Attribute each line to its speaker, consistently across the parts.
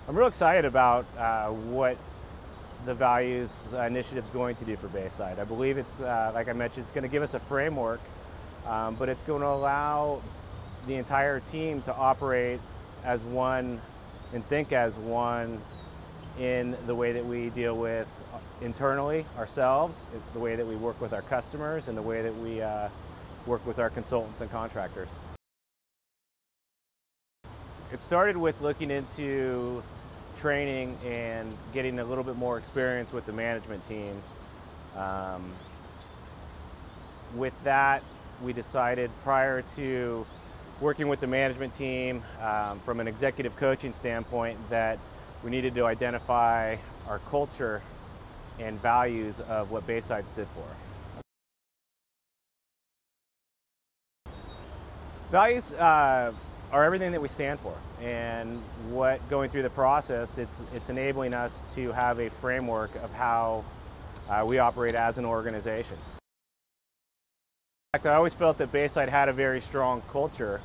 Speaker 1: I'm real excited about what the values initiative is going to do for Bayside. I believe it's, like I mentioned, it's going to give us a framework, but it's going to allow the entire team to operate as one and think as one in the way that we deal with internally ourselves, the way that we work with our customers, and the way that we work with our consultants and contractors. It started with looking into training and getting a little bit more experience with the management team. With that, we decided prior to working with the management team from an executive coaching standpoint that we needed to identify our culture and values of what Bayside stood for. Values are everything that we stand for, and what going through the process, it's enabling us to have a framework of how we operate as an organization. In fact, I always felt that Bayside had a very strong culture,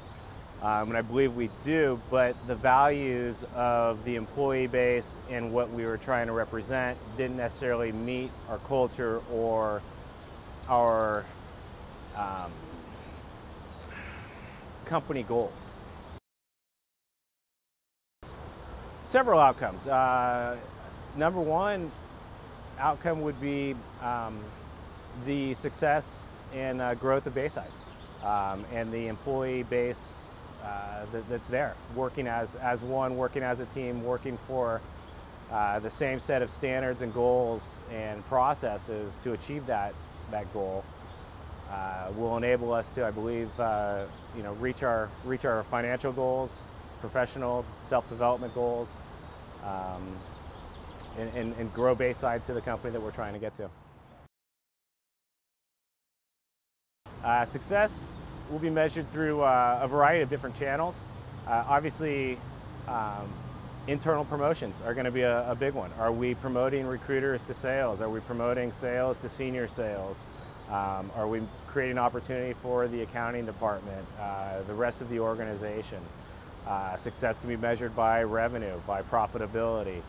Speaker 1: and I believe we do, but the values of the employee base and what we were trying to represent didn't necessarily meet our culture or our company goals. Several outcomes. Number one outcome would be the success and growth of Bayside and the employee base that's there, working as one, working as a team, working for the same set of standards and goals and processes to achieve that goal. Will enable us to, I believe, reach our financial goals, professional self-development goals, and grow Bayside to the company that we're trying to get to. Success will be measured through a variety of different channels. Obviously, internal promotions are going to be a big one. Are we promoting recruiters to sales? Are we promoting sales to senior sales? Are we creating opportunity for the accounting department, the rest of the organization? Success can be measured by revenue, by profitability.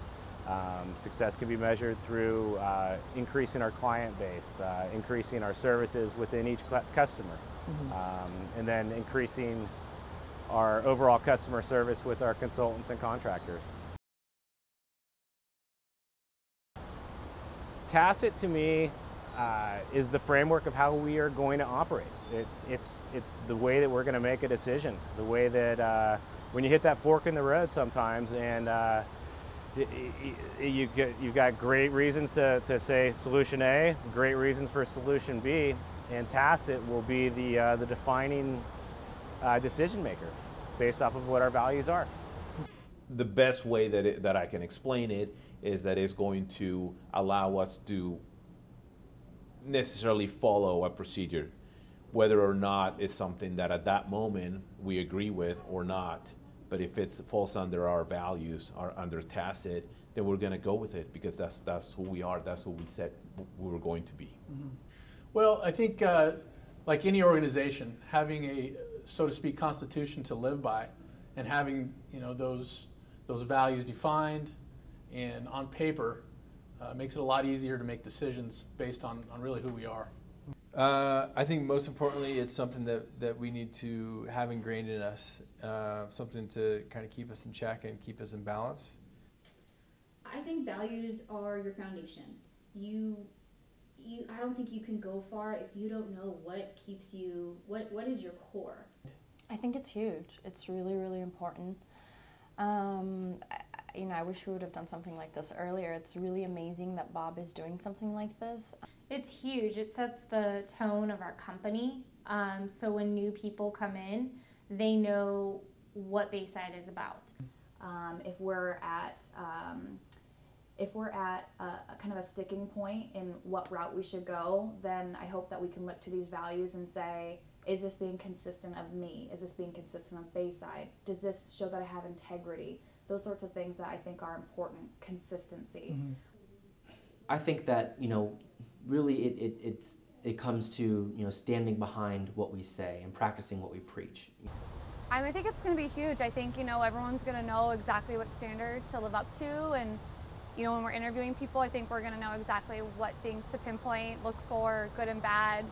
Speaker 1: Success can be measured through increasing our client base, increasing our services within each customer, and then increasing our overall customer service with our consultants and contractors. TACIT to me is the framework of how we are going to operate. It's the way that we're going to make a decision, the way that when you hit that fork in the road sometimes and you've got great reasons to say solution A, great reasons for solution B, and TACIT will be the defining decision maker based off of what our values are.
Speaker 2: The best way that I can explain it is that it's going to allow us to necessarily follow a procedure, whether or not it's something that at that moment we agree with or not. But if it falls under our values or under TACIT, then we're going to go with it because that's who we are. That's who we said we were going to be.
Speaker 3: Well, I think like any organization, having a, so to speak, constitution to live by, and having those values defined and on paper makes it a lot easier to make decisions based on really who we are.
Speaker 4: I think most importantly, it's something that we need to have ingrained in us, something to kind of keep us in check and keep us in balance.
Speaker 5: I think values are your foundation. I don't think you can go far if you don't know what keeps you, what is your core.
Speaker 6: I think it's huge. It's really, really important. I wish we would have done something like this earlier. It's really amazing that Bob is doing something like this.
Speaker 7: It's huge. It sets the tone of our company. So when new people come in, they know what Bayside is about.
Speaker 5: If we're at a kind of a sticking point in what route we should go, then I hope that we can look to these values and say, is this being consistent of me? Is this being consistent of Bayside? Does this show that I have integrity? Those sorts of things that I think are important, consistency.
Speaker 8: I think that, really it comes to, standing behind what we say and practicing what we preach.
Speaker 9: I think it's going to be huge. I think, everyone's going to know exactly what standard to live up to. And, when we're interviewing people, I think we're going to know exactly what things to pinpoint, look for, good and bad.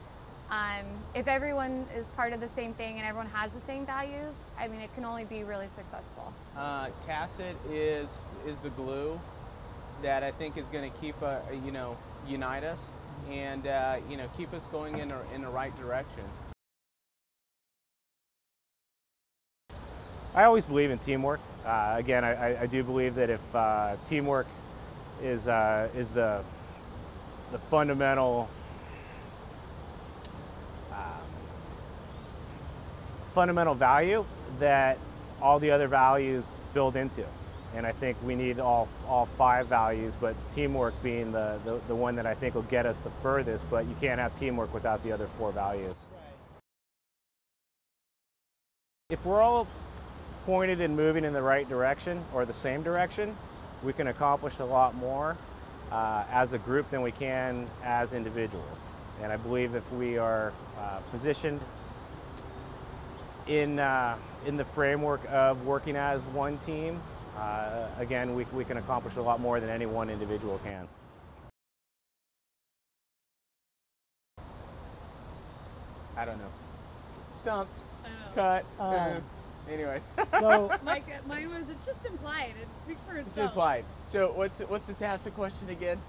Speaker 9: If everyone is part of the same thing and everyone has the same values, it can only be really successful.
Speaker 10: TACIT is the glue that I think is going to keep, unite us and, keep us going in the right direction.
Speaker 1: I always believe in teamwork. Again, I do believe that if teamwork is the fundamental value that all the other values build into. And I think we need all 5 values, but teamwork being the one that I think will get us the furthest, but you can't have teamwork without the other 4 values. If we're all pointed and moving in the right direction or the same direction, we can accomplish a lot more as a group than we can as individuals. And I believe if we are positioned in the framework of working as one team, again, we can accomplish a lot more than any one individual can.
Speaker 10: I don't know. Stumped. Cut. Anyway.
Speaker 1: So
Speaker 9: Mine was, it's just implied. It speaks for itself.
Speaker 10: It's implied. So what's the TACIT question again?